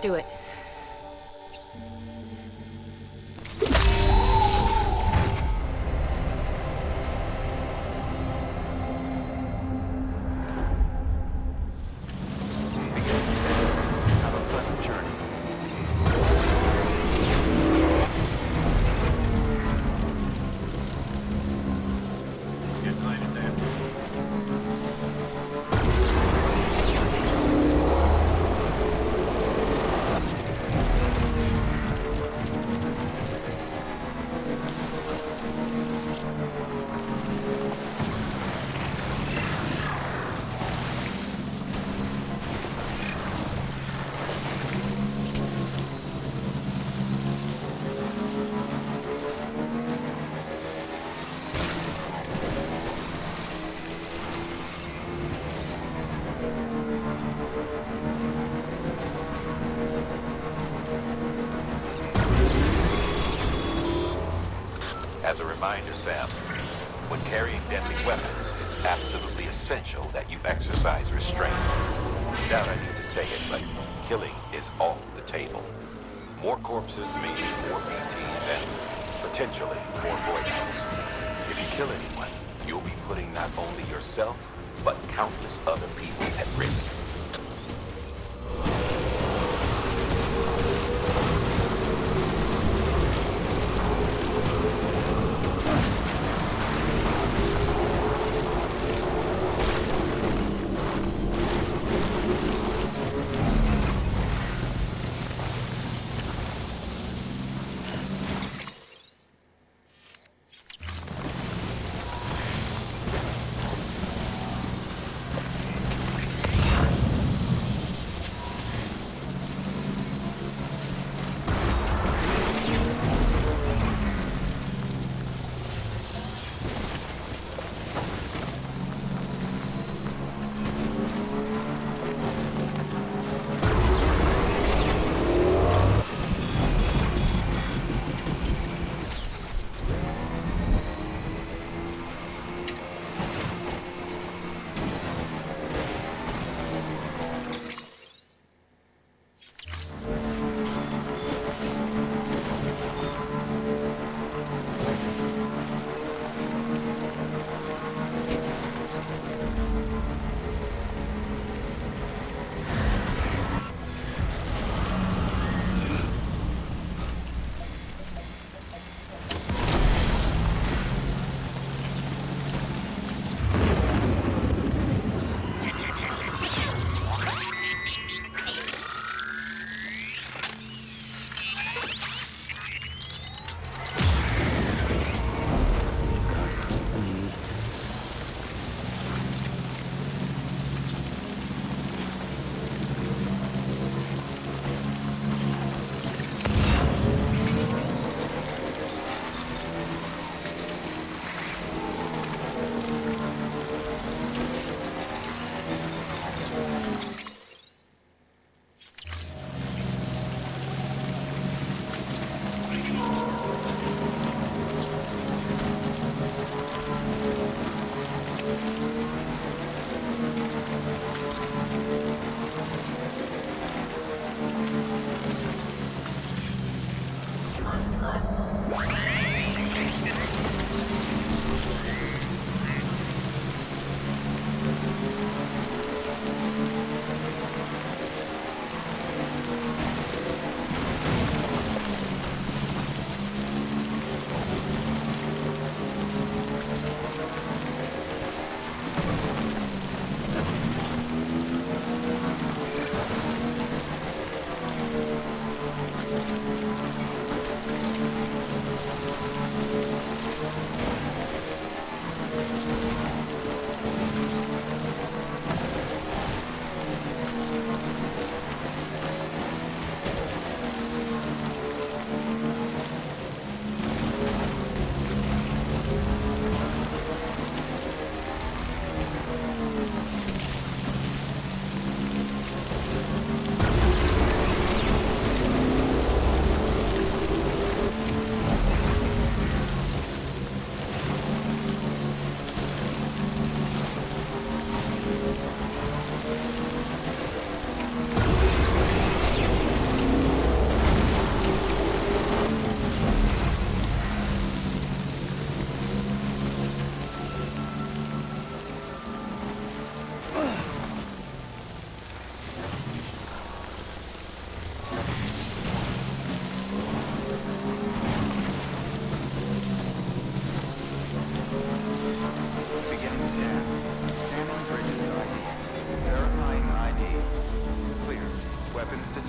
Do it. Have a pleasant journey. Get lighted there. As a reminder, Sam, when carrying deadly weapons, it's absolutely essential that you exercise restraint. Doubt I need to say it, but killing is off the table. More corpses means more BTs and potentially more voidouts. If you kill anyone, you'll be putting not only yourself, but countless other people at risk.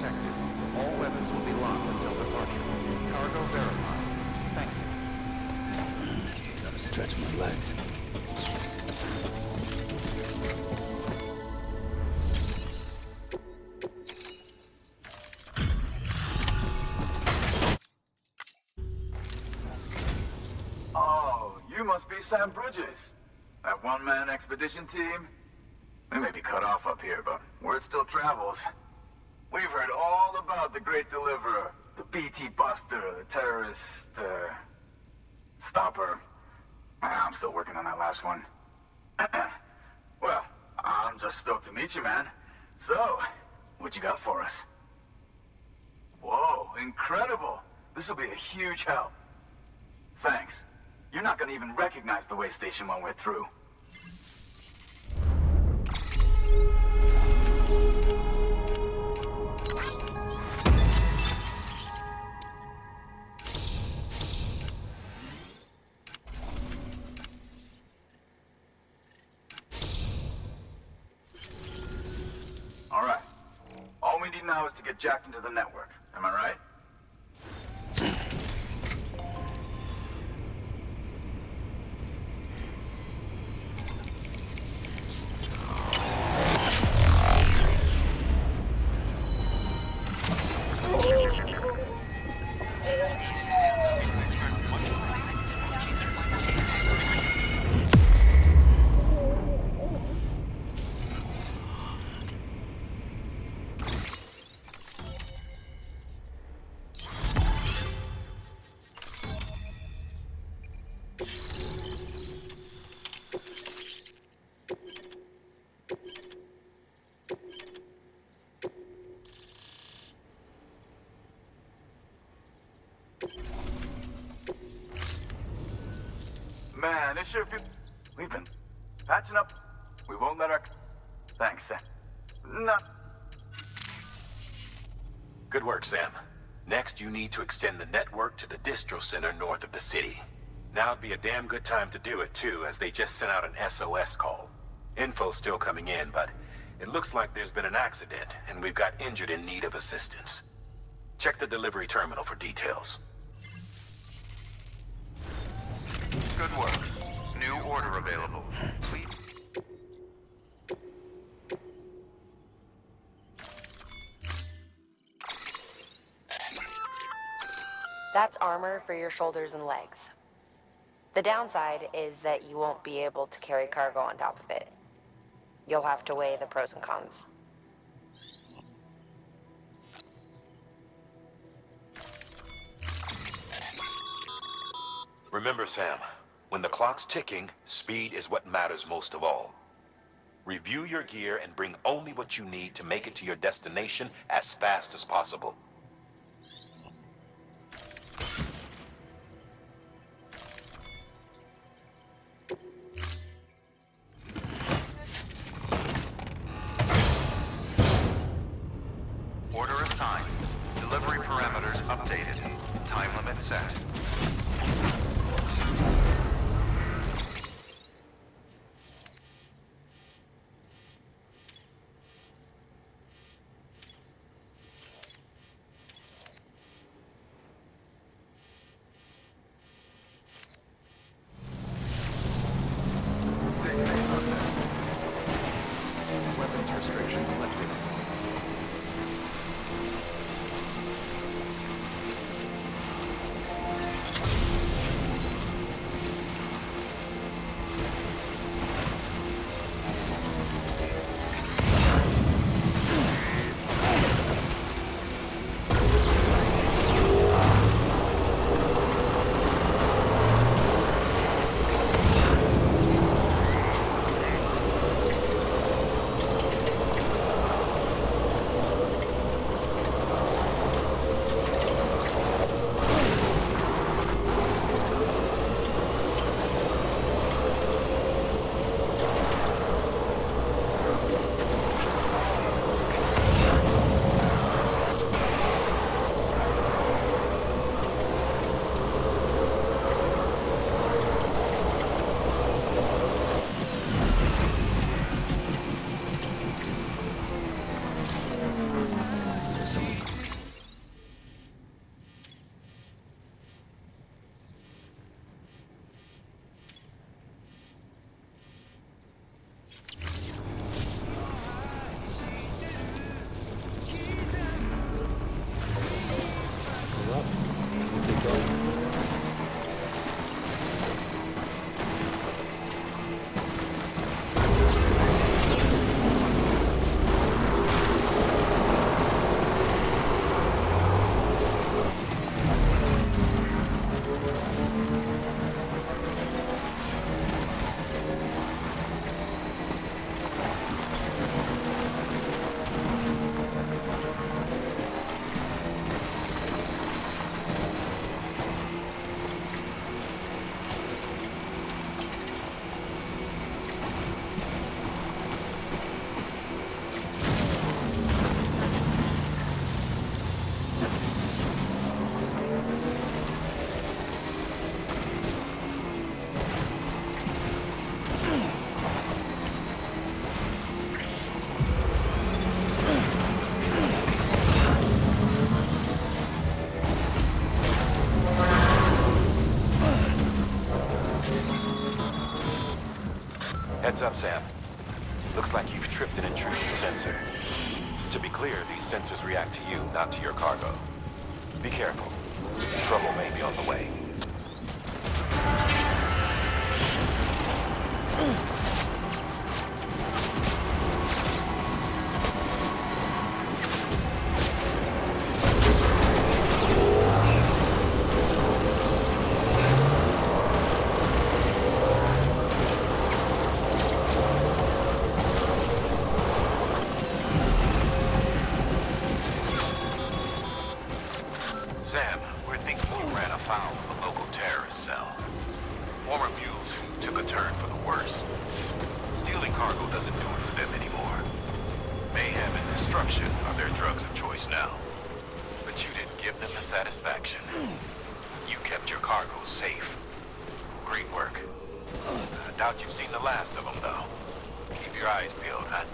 detected. All weapons will be locked until departure. Cargo verified. Thank you. Gotta stretch my legs. Oh, you must be Sam Bridges. That one-man expedition team? They may be cut off up here, but word still travels. We've heard all about the Great Deliverer, the BT Buster, the terrorist, stopper. I'm still working on that last one. Well, I'm just stoked to meet you, man. So, what you got for us? Whoa, incredible. This will be a huge help. Thanks. You're not gonna even recognize the way station when we're through. All right. All we need now is to get jacked into the network. Am I right? Man, this sure feels... We've been patching up. We won't let our... Thanks, Sam. No. Good work, Sam. Next, you need to extend the network to the distro center north of the city. Now would be a damn good time to do it, too, as they just sent out an SOS call. Info's still coming in, but it looks like there's been an accident, and we've got injured in need of assistance. Check the delivery terminal for details. Good work. New order available. Please. That's armor for your shoulders and legs. The downside is that you won't be able to carry cargo on top of it. You'll have to weigh the pros and cons. Remember, Sam, when the clock's ticking, speed is what matters most of all. Review your gear and bring only what you need to make it to your destination as fast as possible. Order assigned. Delivery parameters updated. Time limit set. Heads up, Sam. Looks like you've tripped an intrusion sensor. To be clear, these sensors react to you, not to your cargo. Be careful. Trouble may be on the way. Sam, we're thinking you ran afoul of a local terrorist cell. Former mules who took a turn for the worse. Stealing cargo doesn't do it for them anymore. Mayhem and destruction are their drugs of choice now. But you didn't give them the satisfaction. You kept your cargo safe. Great work. I doubt you've seen the last of them, though. Keep your eyes peeled, huh?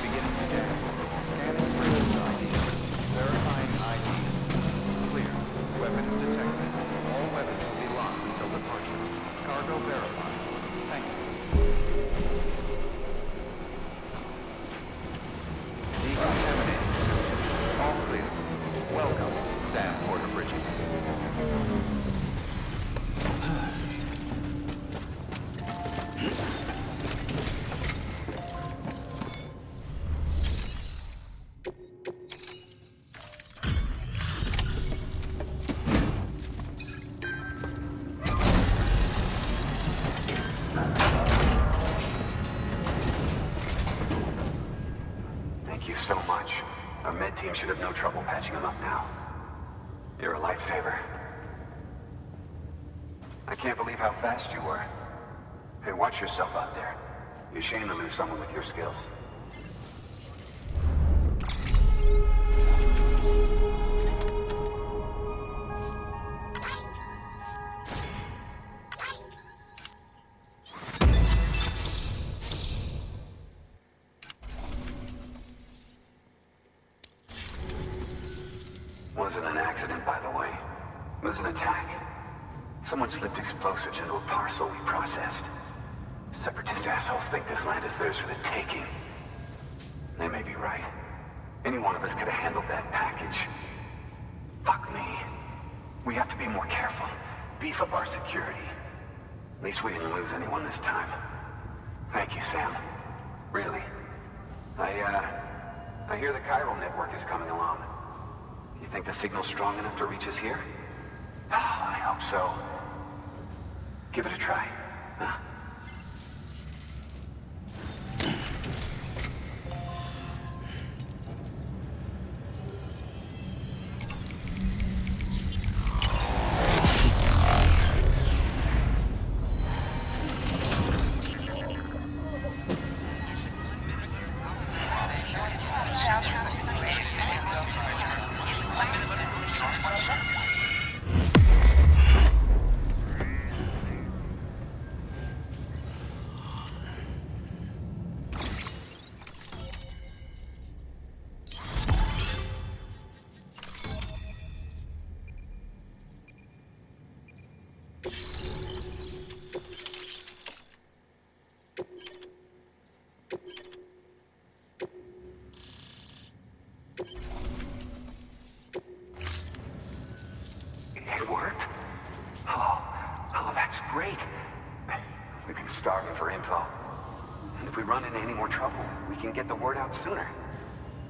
Beginning scan. Scanning for ID. Verifying ID. Clear. Weapons detected. All weapons will be locked until departure. Cargo verified. Thank you. Decontaminating. All clear. Welcome, Sam Porter Bridges. Thank you so much. Our med team should have no trouble patching him up now. You're a lifesaver. I can't believe how fast you were. Hey, watch yourself out there. You're ashamed to lose someone with your skills. Wasn't an accident, by the way. It was an attack. Someone slipped explosives into a parcel we processed. Separatist assholes think this land is theirs for the taking. They may be right. Any one of us could have handled that package. Fuck me. We have to be more careful. Beef up our security. At least we didn't lose anyone this time. Thank you, Sam. Really. I hear the chiral network is coming along. You think the signal's strong enough to reach us here? Oh, I hope so. Give it a try, huh? It worked? Oh, that's great. We've been starving for info. And if we run into any more trouble, we can get the word out sooner.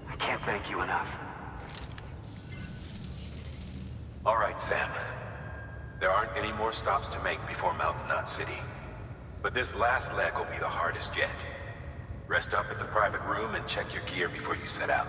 I can't thank you enough. All right, Sam. There aren't any more stops to make before Mountain Knot City. But this last leg will be the hardest yet. Rest up at the private room and check your gear before you set out.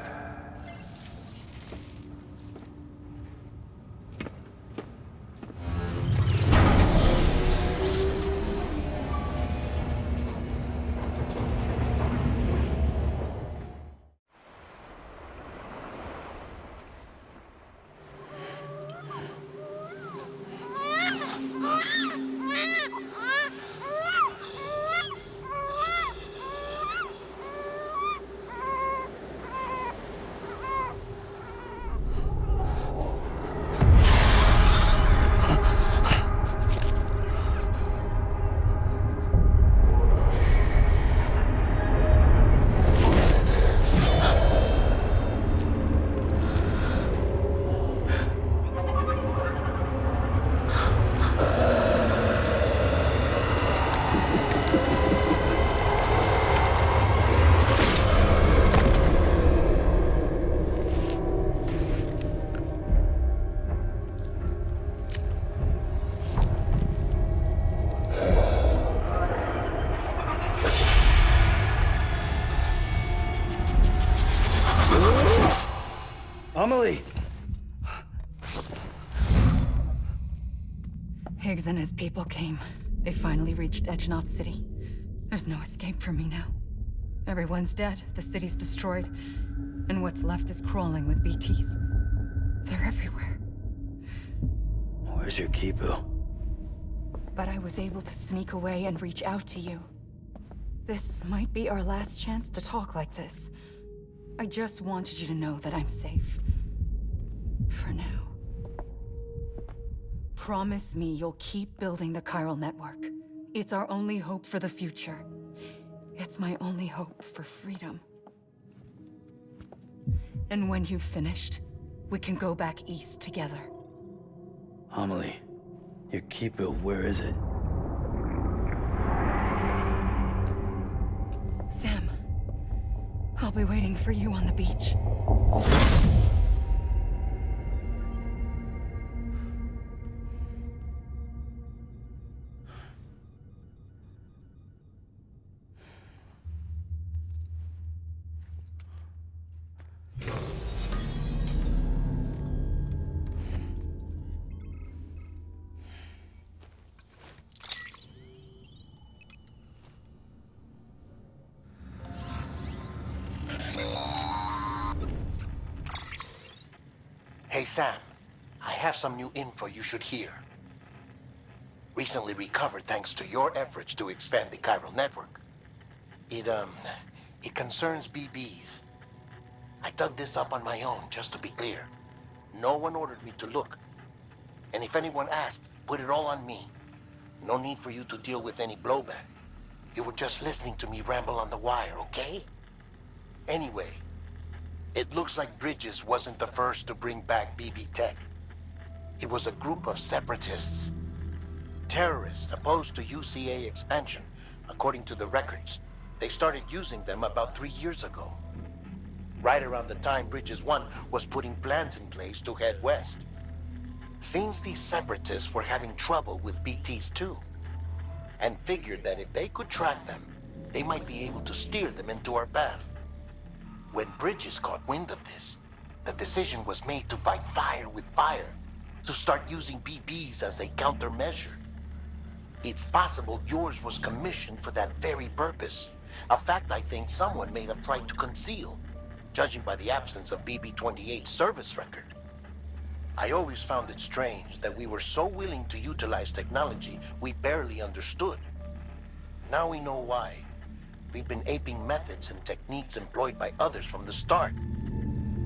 Amelie! Higgs and his people came. They finally reached Edgenaught City. There's no escape for me now. Everyone's dead, the city's destroyed, and what's left is crawling with BTs. They're everywhere. Where's your Kipu? But I was able to sneak away and reach out to you. This might be our last chance to talk like this. I just wanted you to know that I'm safe. For now. Promise me you'll keep building the chiral network. It's our only hope for the future. It's my only hope for freedom. And when you've finished, we can go back east together. Amelie, your Kipu, where is it? Sam, I'll be waiting for you on the beach. Hey Sam, I have some new info you should hear. Recently recovered thanks to your efforts to expand the chiral network. It concerns BBs. I dug this up on my own, just to be clear. No one ordered me to look. And if anyone asked, put it all on me. No need for you to deal with any blowback. You were just listening to me ramble on the wire, okay? Anyway, it looks like Bridges wasn't the first to bring back BB tech. It was a group of separatists. Terrorists opposed to UCA expansion, according to the records. They started using them about 3 years ago. Right around the time Bridges 1 was putting plans in place to head west. Seems these separatists were having trouble with BTs too, and figured that if they could track them, they might be able to steer them into our path. When Bridges caught wind of this, the decision was made to fight fire with fire, to start using BBs as a countermeasure. It's possible yours was commissioned for that very purpose, a fact I think someone may have tried to conceal, judging by the absence of BB-28's service record. I always found it strange that we were so willing to utilize technology we barely understood. Now we know why. We've been aping methods and techniques employed by others from the start.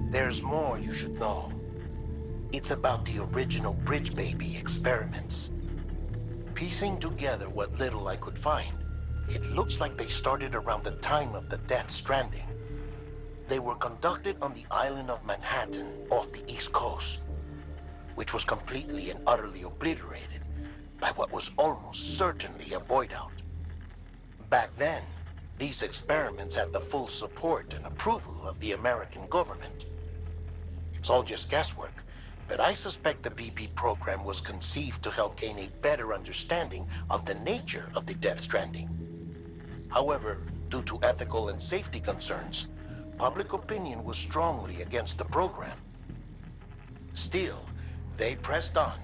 There's more you should know. It's about the original Bridge Baby experiments. Piecing together what little I could find, it looks like they started around the time of the Death Stranding. They were conducted on the island of Manhattan off the East Coast, which was completely and utterly obliterated by what was almost certainly a void out. Back then, these experiments had the full support and approval of the American government. It's all just guesswork, but I suspect the BB program was conceived to help gain a better understanding of the nature of the Death Stranding. However, due to ethical and safety concerns, public opinion was strongly against the program. Still, they pressed on,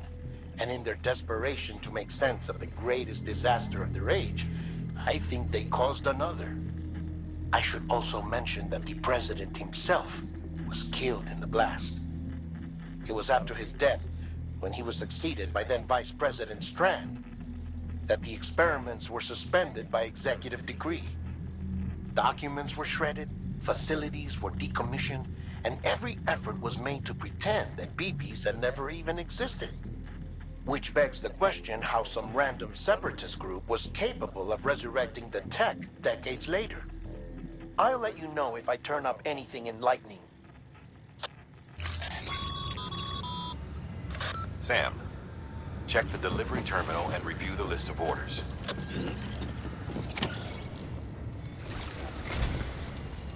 and in their desperation to make sense of the greatest disaster of their age, I think they caused another. I should also mention that the president himself was killed in the blast. It was after his death, when he was succeeded by then Vice President Strand, that the experiments were suspended by executive decree. Documents were shredded, facilities were decommissioned, and every effort was made to pretend that BBs had never even existed. Which begs the question how some random separatist group was capable of resurrecting the tech decades later. I'll let you know if I turn up anything enlightening. Sam, check the delivery terminal and review the list of orders.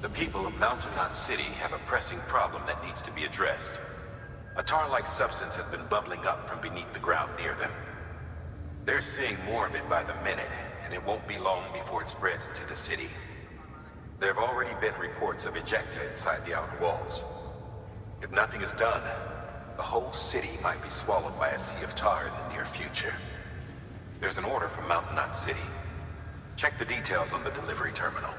The people of Mountain Knot City have a pressing problem that needs to be addressed. A tar-like substance has been bubbling up from beneath the ground near them. They're seeing more of it by the minute, and it won't be long before it spreads into the city. There have already been reports of ejecta inside the outer walls. If nothing is done, the whole city might be swallowed by a sea of tar in the near future. There's an order from Mountain Knot City. Check the details on the delivery terminal.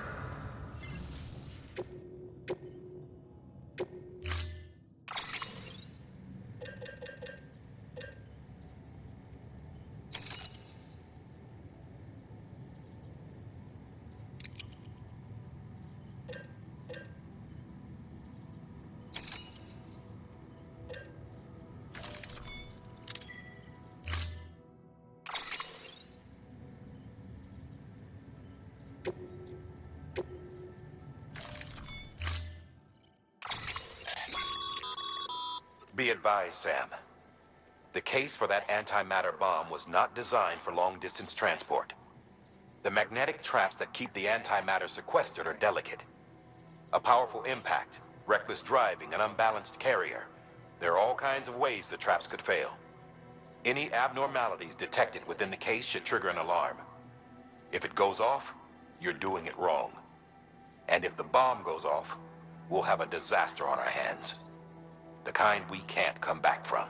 Be advised, Sam. The case for that antimatter bomb was not designed for long-distance transport. The magnetic traps that keep the antimatter sequestered are delicate. A powerful impact, reckless driving, an unbalanced carrier. There are all kinds of ways the traps could fail. Any abnormalities detected within the case should trigger an alarm. If it goes off, you're doing it wrong. And if the bomb goes off, we'll have a disaster on our hands. The kind we can't come back from.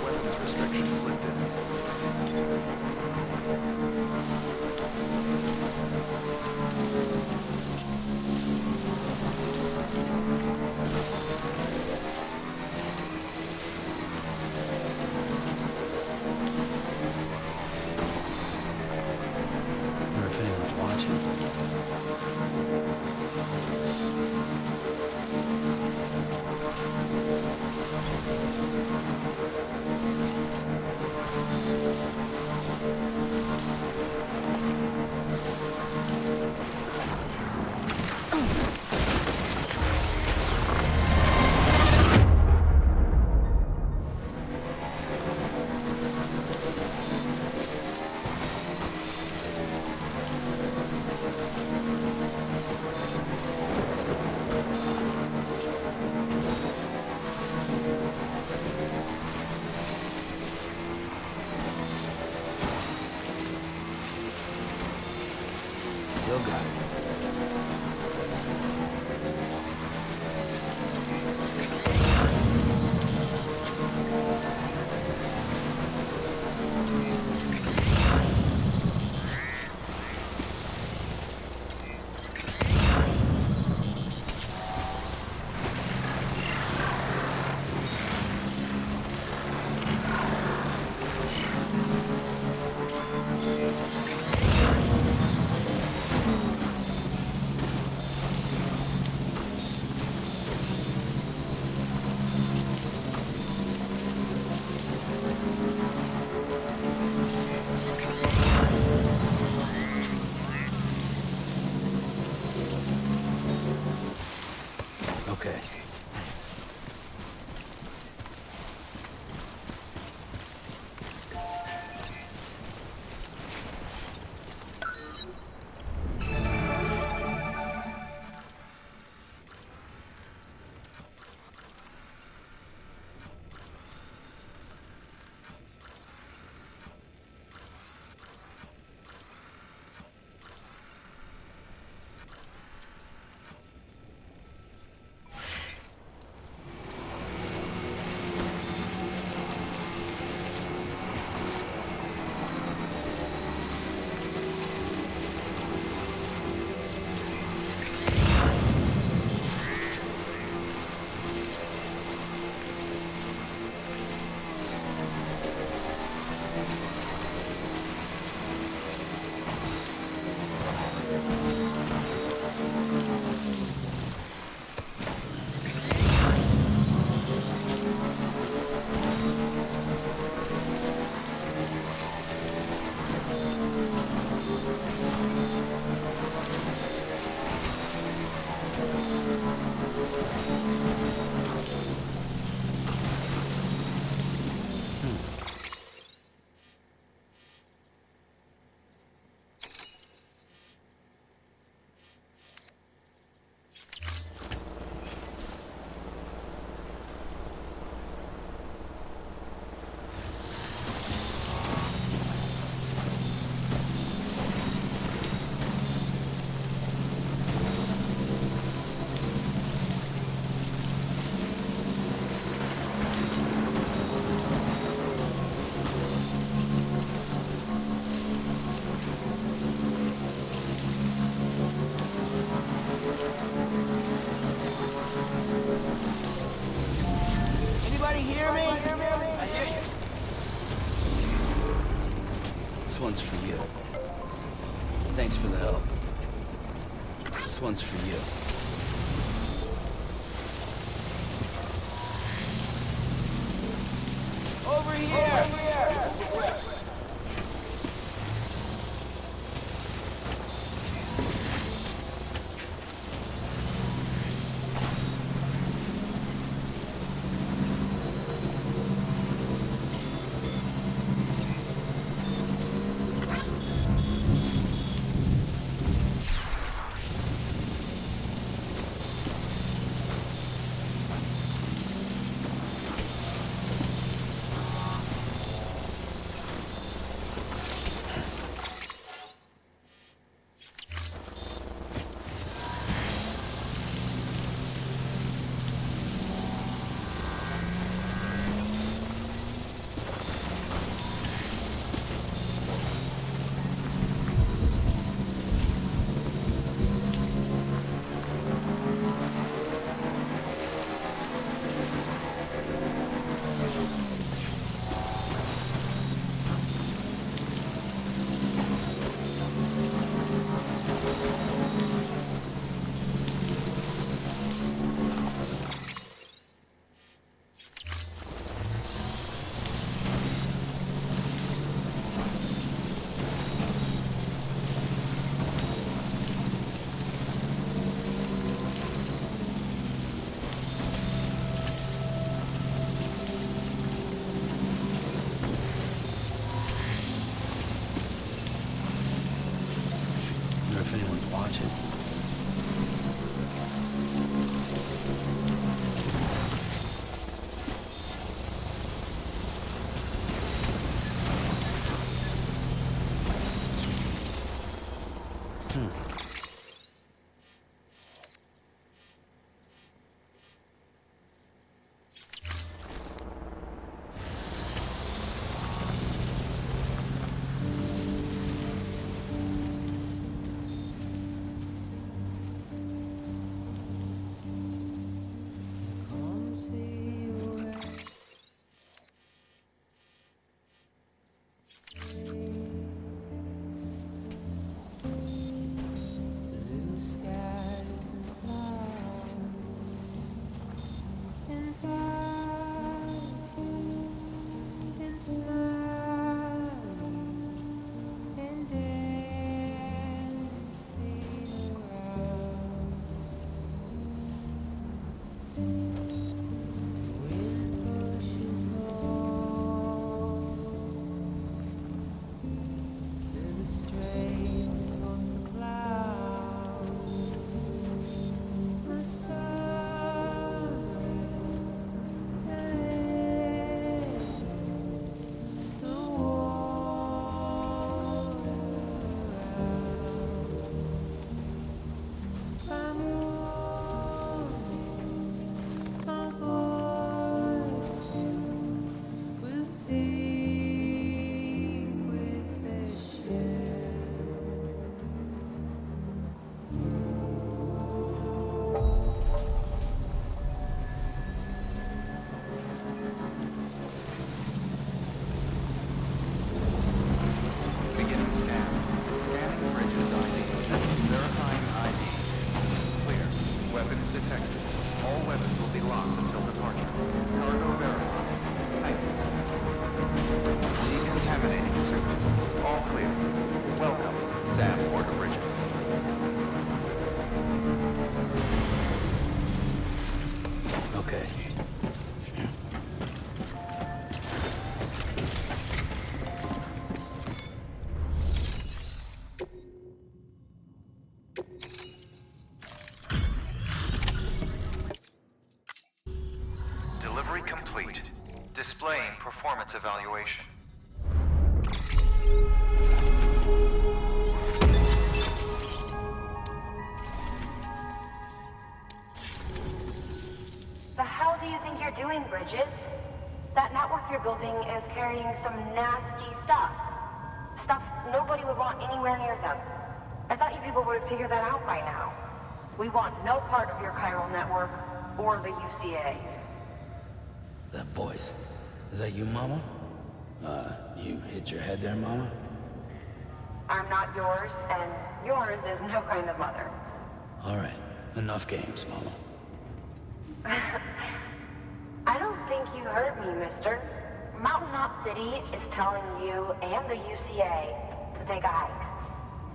Weapons restrictions lifted. Wonder if anyone's watching. Still got it. Okay. I hear you. This one's for you. Thanks for the help. This one's for you. Over here! If anyone's watching. Displaying performance evaluation. The hell do you think you're doing, Bridges? That network you're building is carrying some nasty stuff. Stuff nobody would want anywhere near them. I thought you people would figure that out by now. We want no part of your chiral network or the UCA. That voice. Is that you, Mama? You hit your head there, Mama? I'm not yours, and yours is no kind of mother. All right. Enough games, Mama. I don't think you heard me, mister. Mountain Knot City is telling you and the UCA to take a hike.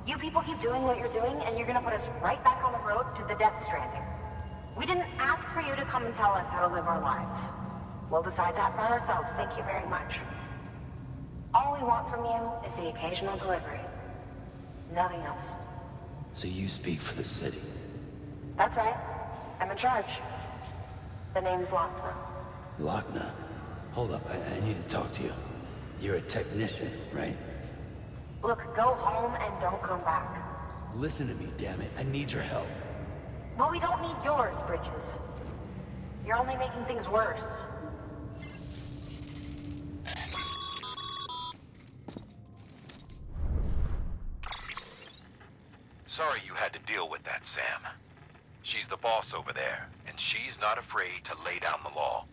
You people keep doing what you're doing, and you're gonna put us right back on the road to the death stranding. We didn't ask for you to come and tell us how to live our lives. We'll decide that for ourselves, thank you very much. All we want from you is the occasional delivery. Nothing else. So you speak for the city? That's right. I'm in charge. The name's Lockne. Lockne? Hold up, I need to talk to you. You're a technician, right? Look, go home and don't come back. Listen to me, damn it. I need your help. Well, we don't need yours, Bridges. You're only making things worse. Sorry you had to deal with that, Sam. She's the boss over there, and she's not afraid to lay down the law.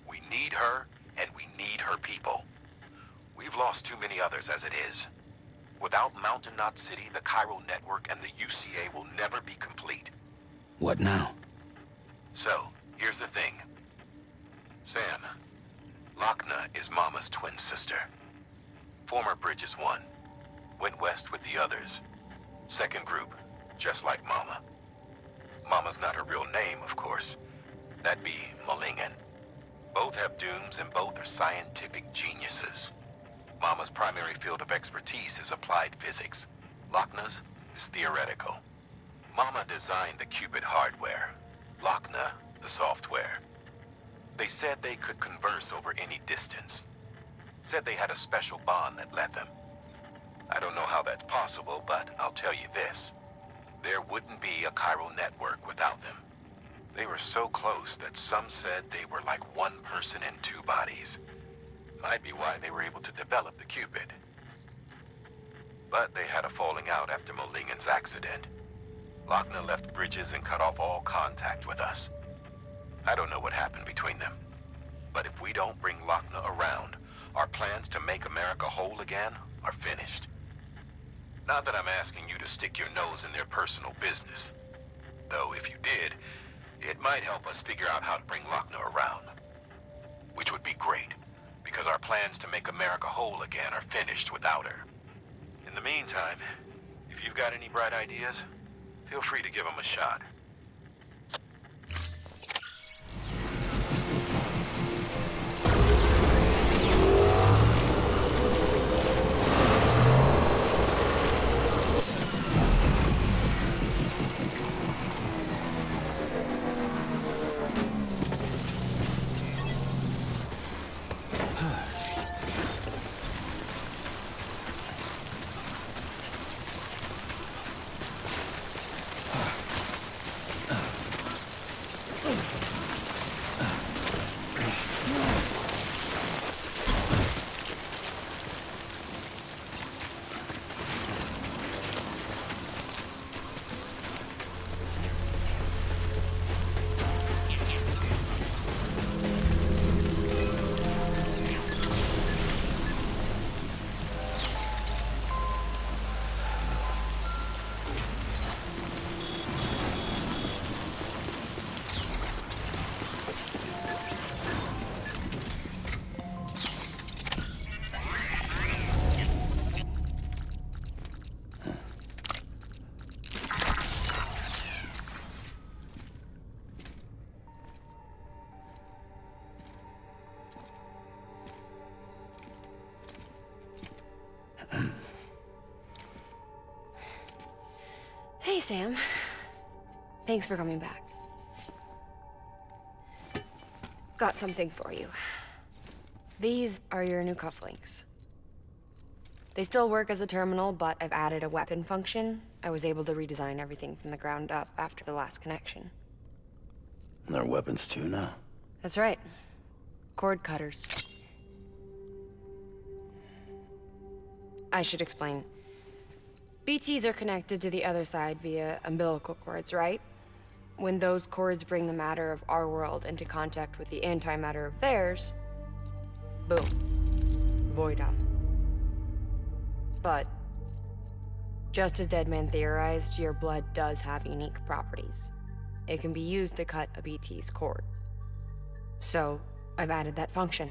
We need her, and we need her people. We've lost too many others as it is. Without Mountain Knot City, the Chiral Network, and the UCA will never be complete. What now? So, here's the thing. Sam, Lockne is Mama's twin sister. Former Bridges 1. Went west with the others. Second group, just like Mama. Mama's not her real name, of course. That'd be Malingen. Both have dooms and both are scientific geniuses. Mama's primary field of expertise is applied physics. Lockne's is theoretical. Mama designed the qubit hardware. Lockne, the software. They said they could converse over any distance. Said they had a special bond that led them. I don't know how that's possible, but I'll tell you this. There wouldn't be a chiral network without them. They were so close that some said they were like one person in two bodies. Might be why they were able to develop the qubit. But they had a falling out after Malingen's accident. Lockne left Bridges and cut off all contact with us. I don't know what happened between them. But if we don't bring Lockne around, our plans to make America whole again are finished. Not that I'm asking you to stick your nose in their personal business. Though if you did, it might help us figure out how to bring Lockne around. Which would be great, because our plans to make America whole again are finished without her. In the meantime, if you've got any bright ideas, feel free to give them a shot. Hey, Sam. Thanks for coming back. Got something for you. These are your new cufflinks. They still work as a terminal, but I've added a weapon function. I was able to redesign everything from the ground up after the last connection. And they're weapons too now. That's right. Cord cutters. I should explain. BTs are connected to the other side via umbilical cords, right? When those cords bring the matter of our world into contact with the antimatter of theirs, boom, void out. But, just as Deadman theorized, your blood does have unique properties. It can be used to cut a BT's cord. So, I've added that function.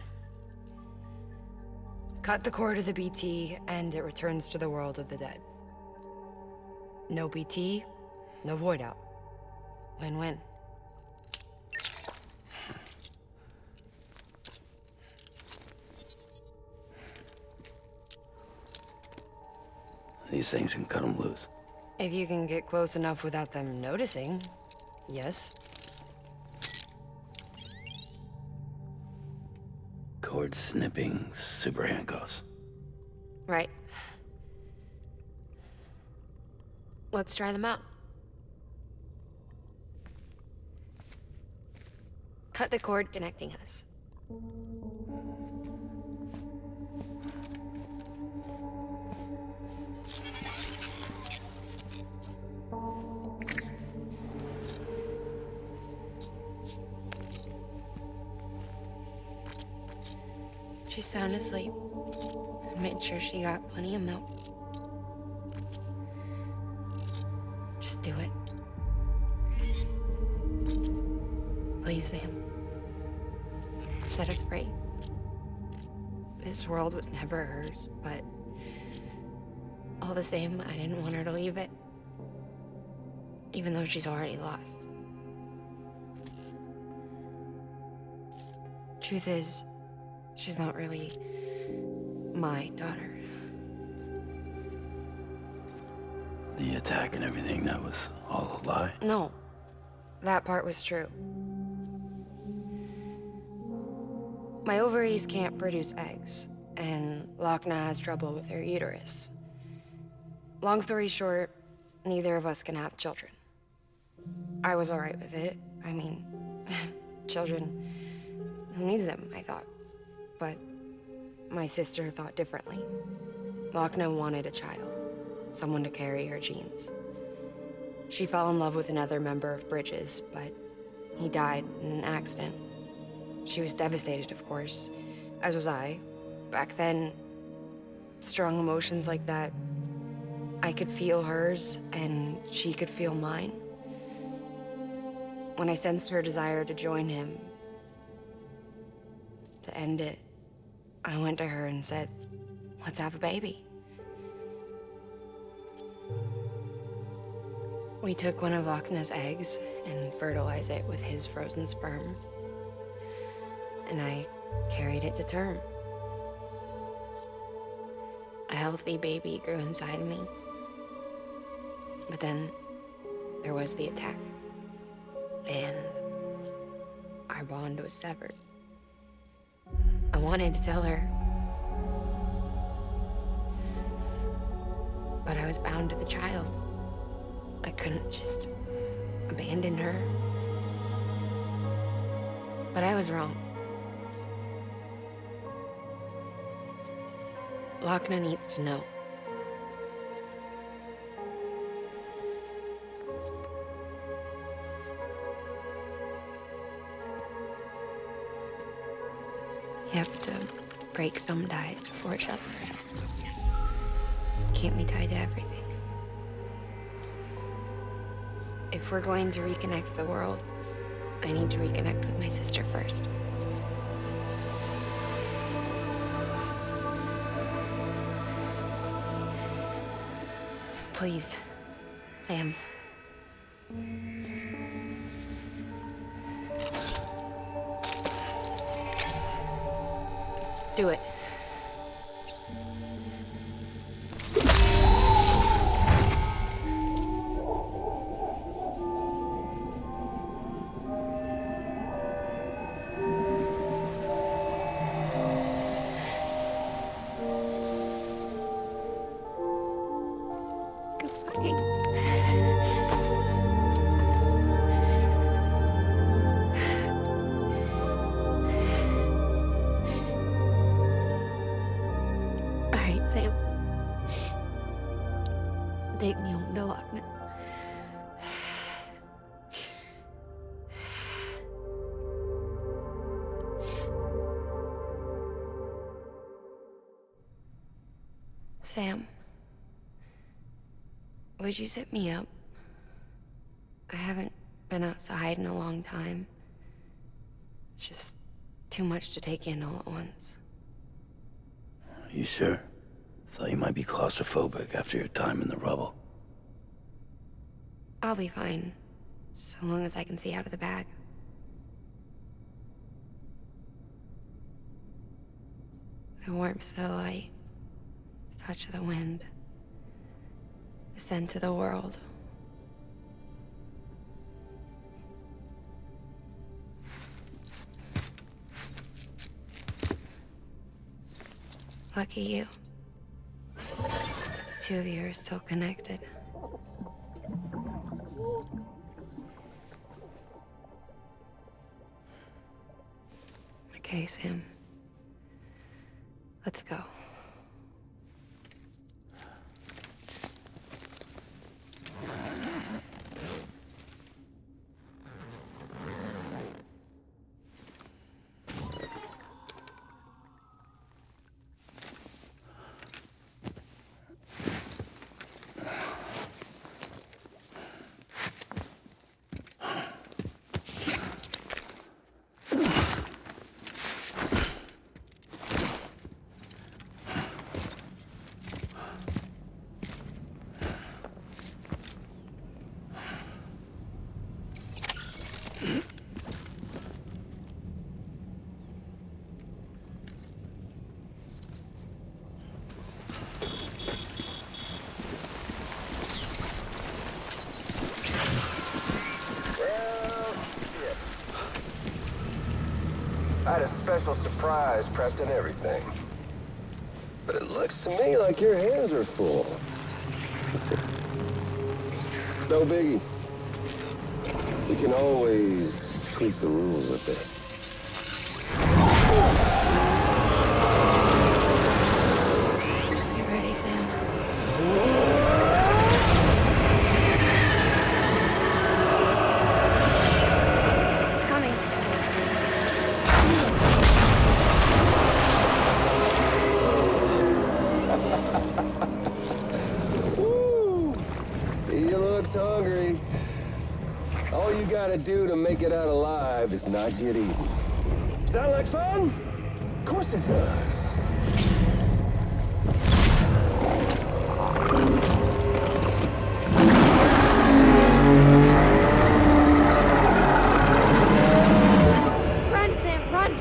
Cut the cord of the BT, and it returns to the world of the dead. No BT, no void out. Win-win. These things can cut them loose. If you can get close enough without them noticing, yes. Cord snipping, super handcuffs. Right. Let's try them out. Cut the cord connecting us. She's sound asleep. I made sure she got plenty of milk. Just do it. Please, Sam. Set us free. This world was never hers, but all the same, I didn't want her to leave it. Even though she's already lost. Truth is, she's not really my daughter. The attack and everything, that was all a lie? No, that part was true. My ovaries can't produce eggs, and Lockne has trouble with her uterus. Long story short, neither of us can have children. I was alright with it. I mean, children, who needs them, I thought. But my sister thought differently. Lockne wanted a child, someone to carry her genes. She fell in love with another member of Bridges, but he died in an accident. She was devastated, of course, as was I. Back then, strong emotions like that, I could feel hers, and she could feel mine. When I sensed her desire to join him, to end it, I went to her and said, let's have a baby. We took one of Lockne's eggs and fertilized it with his frozen sperm. And I carried it to term. A healthy baby grew inside me. But then there was the attack. And our bond was severed. I wanted to tell her. But I was bound to the child. I couldn't just abandon her. But I was wrong. Lockne needs to know. You have to break some ties to forge others. Can't be tied to everything. If we're going to reconnect the world, I need to reconnect with my sister first. So please, Sam. Do it. Sam, would you set me up? I haven't been outside in a long time. It's just too much to take in all at once. You sure? Thought you might be claustrophobic after your time in the rubble. I'll be fine, so long as I can see out of the bag. The warmth of the light, the touch of the wind, the scent of the world. Lucky you. The two of you are still connected. Okay, Sam. Let's go. I had a special surprise prepped and everything. But it looks to me like your hands are full. It's no biggie. We can always tweak the rules a bit. You ready, Sam? It's coming. Woo! He looks hungry. All you gotta do to make it out alive is not get eaten. Sound like fun? Of course it does. Run, Sam, run!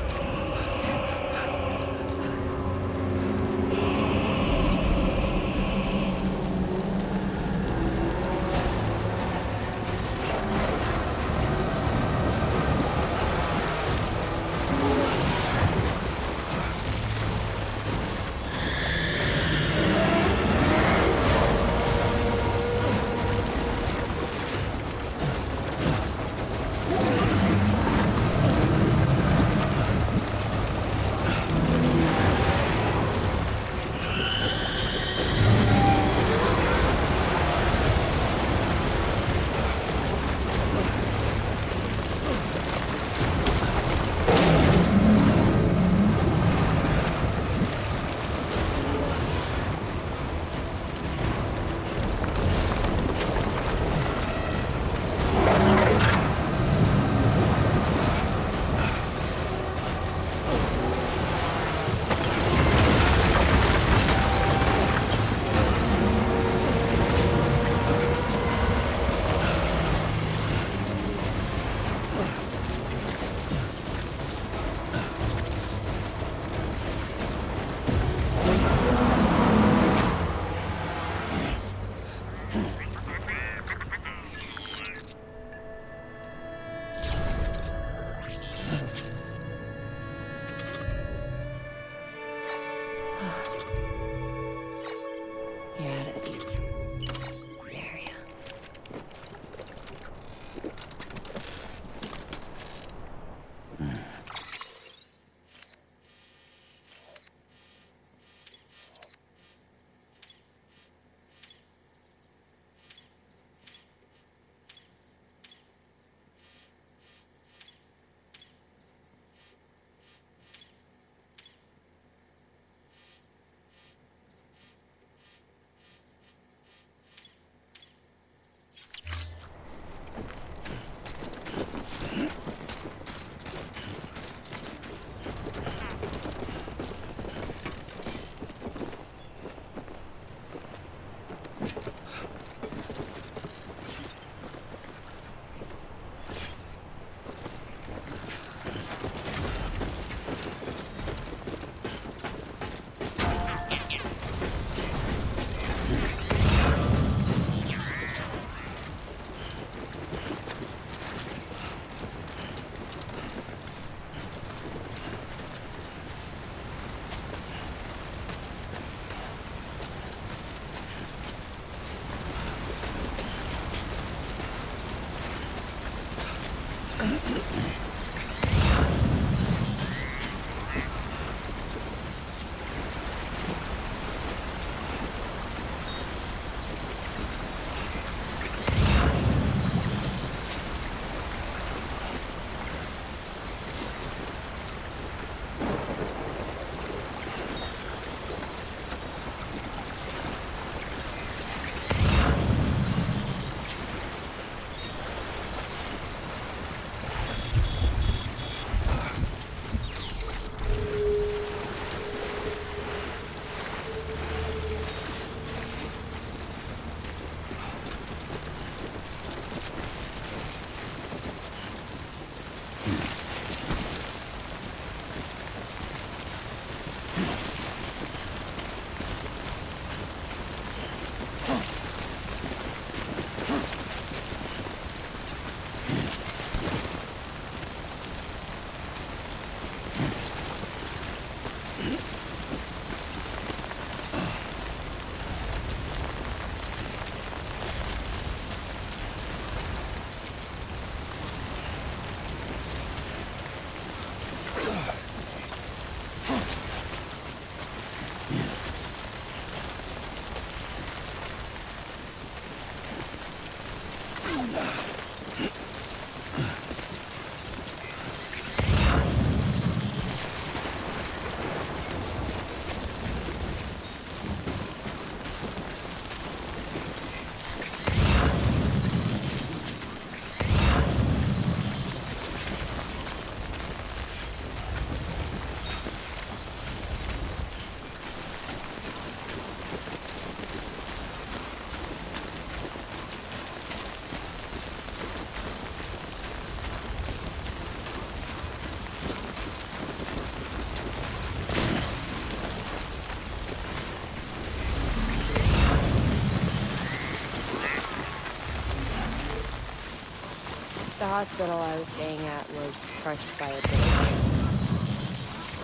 The hospital I was staying at was crushed by a bridge.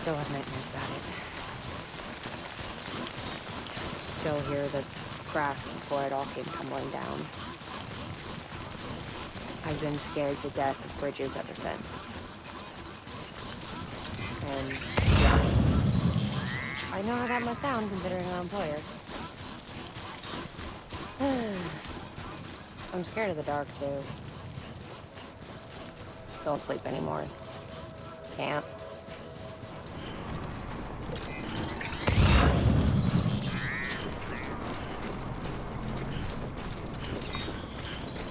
Still have nightmares about it. Still hear the crack before it all came tumbling down. I've been scared to death of bridges ever since. And yeah, I know how that must sound considering our employer. I'm scared of the dark too. Don't sleep anymore. Can't.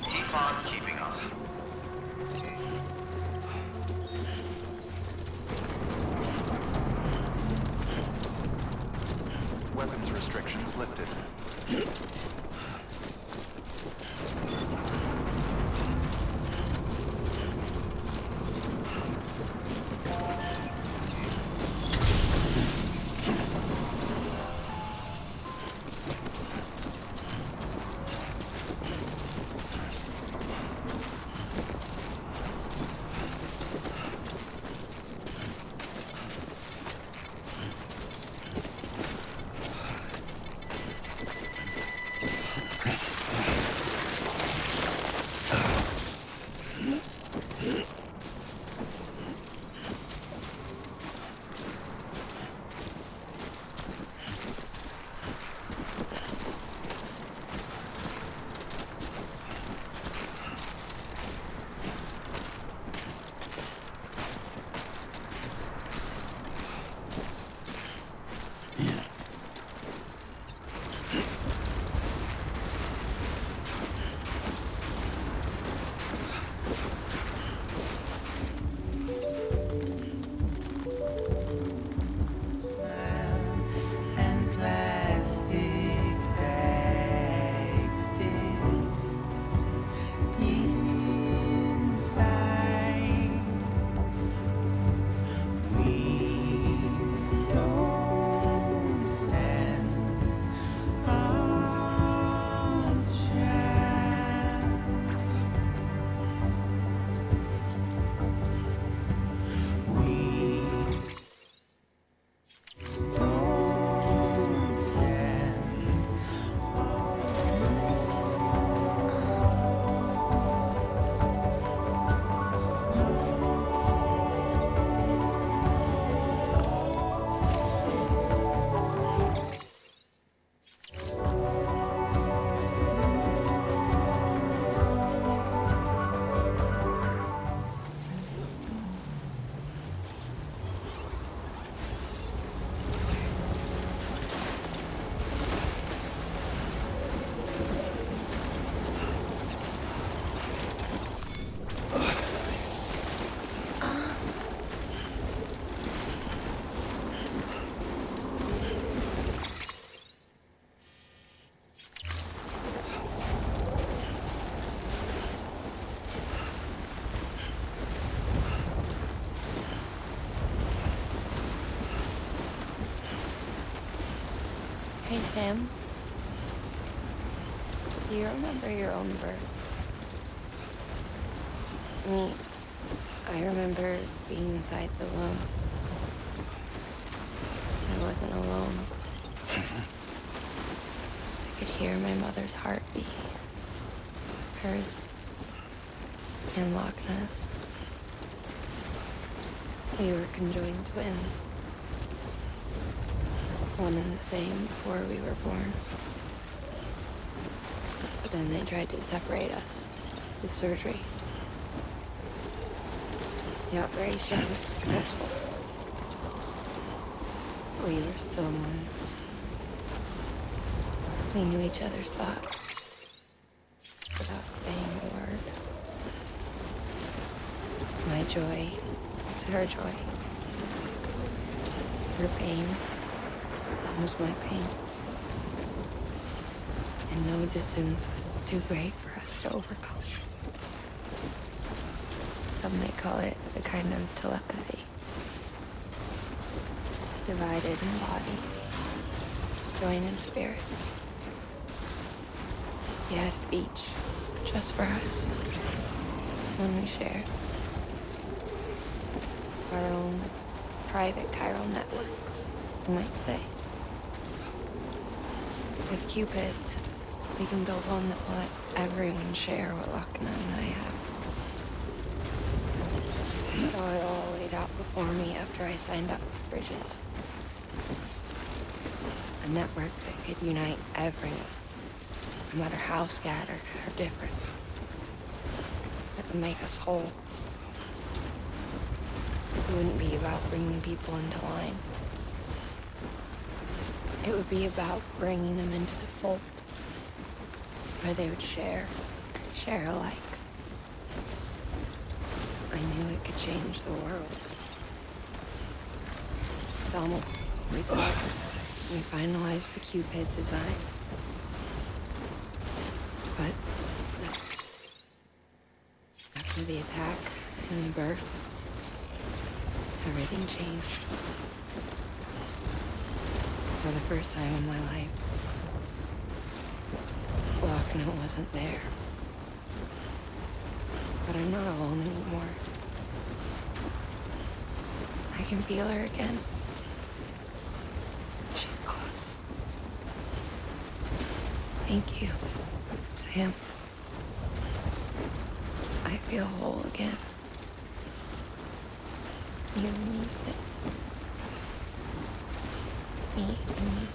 Keep on keeping on. Weapons restrictions lifted. Hey, Sam. Do you remember your own birth? Me, I remember being inside the womb. wasn't alone. I could hear my mother's heartbeat. Hers and Lockne's. We were conjoined twins. One and the same before we were born. But then they tried to separate us with surgery. The operation was successful. We were still one. We knew each other's thoughts without saying a word. My joy was her joy. Her pain was my pain. And no distance was too great for us to overcome. Some may call it a kind of telepathy. Divided in body, joined in spirit. Yet each just for us. When we shared our own private chiral network, you might say. With Cupids, we can build one that will let everyone share what Lockne and I have. I saw it all laid out before me after I signed up for Bridges. A network that could unite everyone, no matter how scattered or different. That would make us whole. It wouldn't be about bringing people into line. It would be about bringing them into the fold, where they would share alike. I knew it could change the world. Donald, we finalized the Cupid design. But after the attack and the birth, everything changed. For the first time in my life, Lockne wasn't there. But I'm not alone anymore. I can feel her again. She's close. Thank you, Sam. I feel whole again. You and me, Sis. Me and you.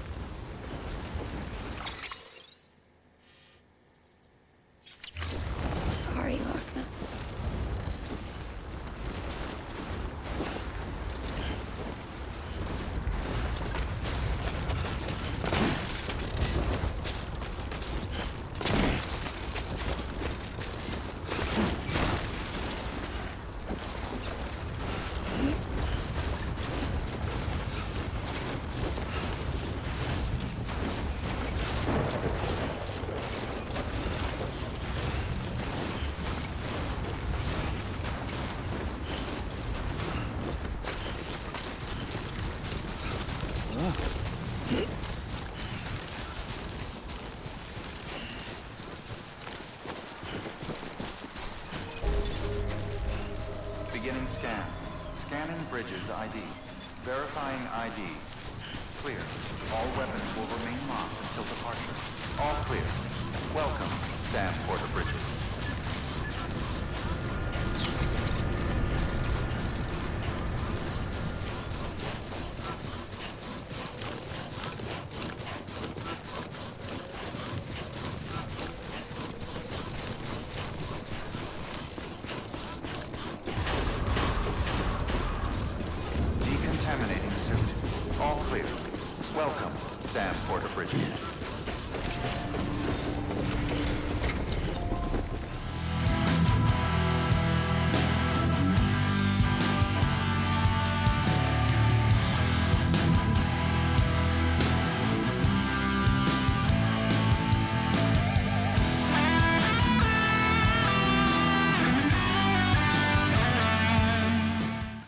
Sorry, Lockne. Beginning scan. Scanning Bridges ID. Verifying ID. Clear. All weapons will remain locked until departure. All clear. Welcome, Sam Porter Bridges.